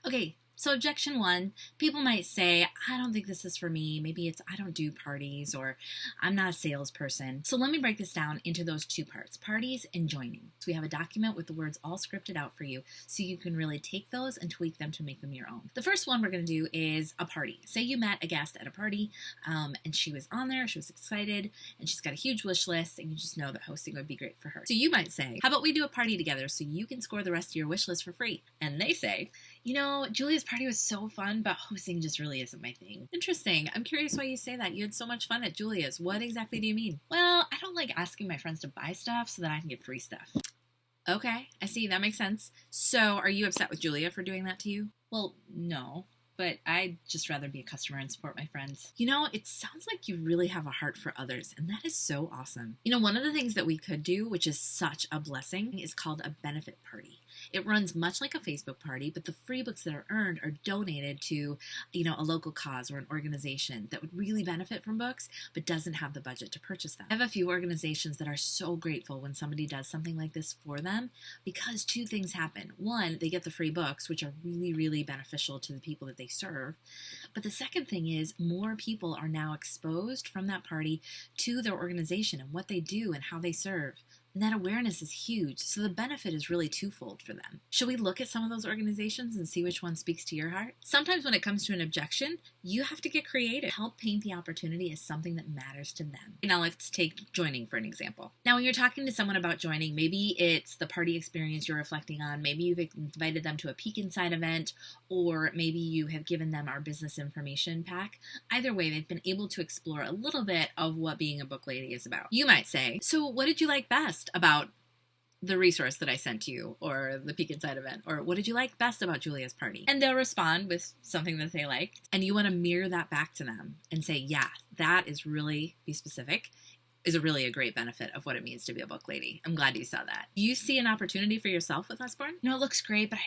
Okay, so objection one, people might say, I don't think this is for me. Maybe it's I don't do parties or I'm not a salesperson. So let me break this down into those two parts, parties and joining. So we have a document with the words all scripted out for you so you can really take those and tweak them to make them your own. The first one we're going to do is a party. Say you met a guest at a party and she was on there, she was excited, and she's got a huge wish list and you just know that hosting would be great for her. So you might say, how about we do a party together so you can score the rest of your wish list for free? And they say, you know, Julia's party was so fun, but hosting just really isn't my thing. Interesting. I'm curious why you say that. You had so much fun at Julia's. What exactly do you mean? Well, I don't like asking my friends to buy stuff so that I can get free stuff. Okay, I see. That makes sense. So are you upset with Julia for doing that to you? Well, no. But I'd just rather be a customer and support my friends. You know, it sounds like you really have a heart for others, and that is so awesome. You know, one of the things that we could do, which is such a blessing, is called a benefit party. It runs much like a Facebook party, but the free books that are earned are donated to, you know, a local cause or an organization that would really benefit from books, but doesn't have the budget to purchase them. I have a few organizations that are so grateful when somebody does something like this for them because two things happen. One, they get the free books, which are really, really beneficial to the people that they serve. But the second thing is more people are now exposed from that party to their organization and what they do and how they serve. And that awareness is huge, so the benefit is really twofold for them. Should we look at some of those organizations and see which one speaks to your heart? Sometimes when it comes to an objection, you have to get creative. Help paint the opportunity as something that matters to them. Now let's take joining for an example. Now when you're talking to someone about joining, maybe it's the party experience you're reflecting on, maybe you've invited them to a Peek Inside event, or maybe you have given them our business information pack. Either way, they've been able to explore a little bit of what being a book lady is about. You might say, so what did you like best about the resource that I sent you or the Peek Inside event? Or what did you like best about Julia's party? And they'll respond with something that they liked. And you want to mirror that back to them and say, yeah, that is really, be specific, is a really a great benefit of what it means to be a book lady. I'm glad you saw that. Do you see an opportunity for yourself with Usborne? You know, it looks great, but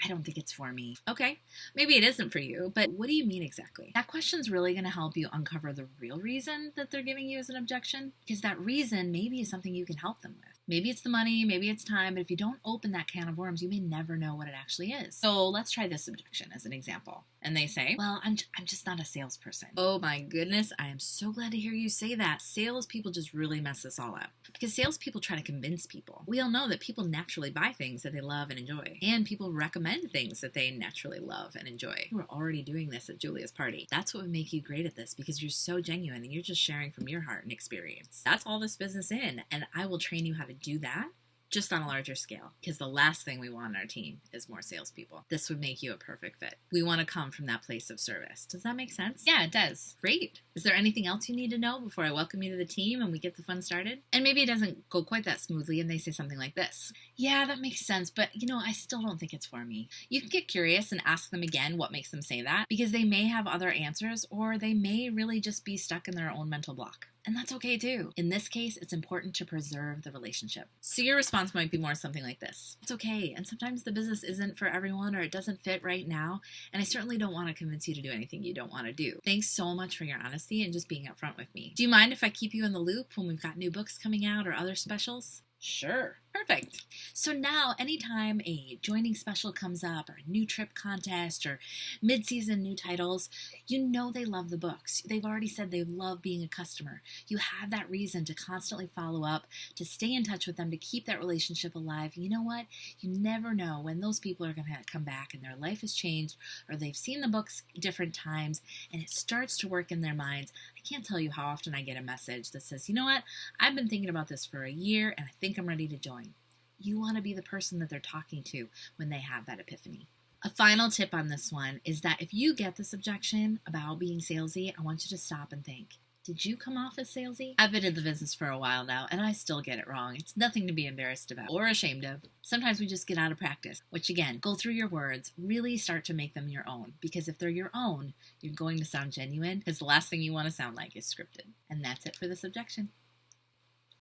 I don't think it's for me. Okay, maybe it isn't for you, but what do you mean exactly? That question's really going to help you uncover the real reason that they're giving you as an objection, because that reason maybe is something you can help them with. Maybe it's the money, maybe it's time, but if you don't open that can of worms, you may never know what it actually is. So let's try this objection as an example. And they say, well, I'm just not a salesperson. Oh my goodness, I am so glad to hear you say that. Salespeople just really mess this all up. Because salespeople try to convince people. We all know that people naturally buy things that they love and enjoy. And people recommend things that they naturally love and enjoy. We're already doing this at Julia's party. That's what would make you great at this, because you're so genuine and you're just sharing from your heart and experience. That's all this business in, and I will train you how to do that just on a larger scale, because the last thing we want on our team is more salespeople. This would make you a perfect fit. We want to come from that place of service. Does that make sense? Yeah, it does. Great. Is there anything else you need to know before I welcome you to the team and we get the fun started? And maybe it doesn't go quite that smoothly and they say something like this. Yeah, that makes sense, but you know, I still don't think it's for me. You can get curious and ask them again what makes them say that, because they may have other answers, or they may really just be stuck in their own mental block. And that's okay too. In this case, it's important to preserve the relationship. So your response might be more something like this. It's okay, and sometimes the business isn't for everyone, or it doesn't fit right now, and I certainly don't want to convince you to do anything you don't want to do. Thanks so much for your honesty and just being upfront with me. Do you mind if I keep you in the loop when we've got new books coming out or other specials? Sure. Perfect. So now anytime a joining special comes up, or a new trip contest, or mid-season new titles, you know they love the books. They've already said they love being a customer. You have that reason to constantly follow up, to stay in touch with them, to keep that relationship alive. You know what? You never know when those people are going to come back and their life has changed, or they've seen the books different times and it starts to work in their minds. I can't tell you how often I get a message that says, you know what? I've been thinking about this for a year and I think I'm ready to join. You want to be the person that they're talking to when they have that epiphany. A final tip on this one is that if you get this objection about being salesy, I want you to stop and think, did you come off as salesy? I've been in the business for a while now, and I still get it wrong. It's nothing to be embarrassed about or ashamed of. Sometimes we just get out of practice, which again, go through your words, really start to make them your own. Because if they're your own, you're going to sound genuine, because the last thing you want to sound like is scripted. And that's it for this objection.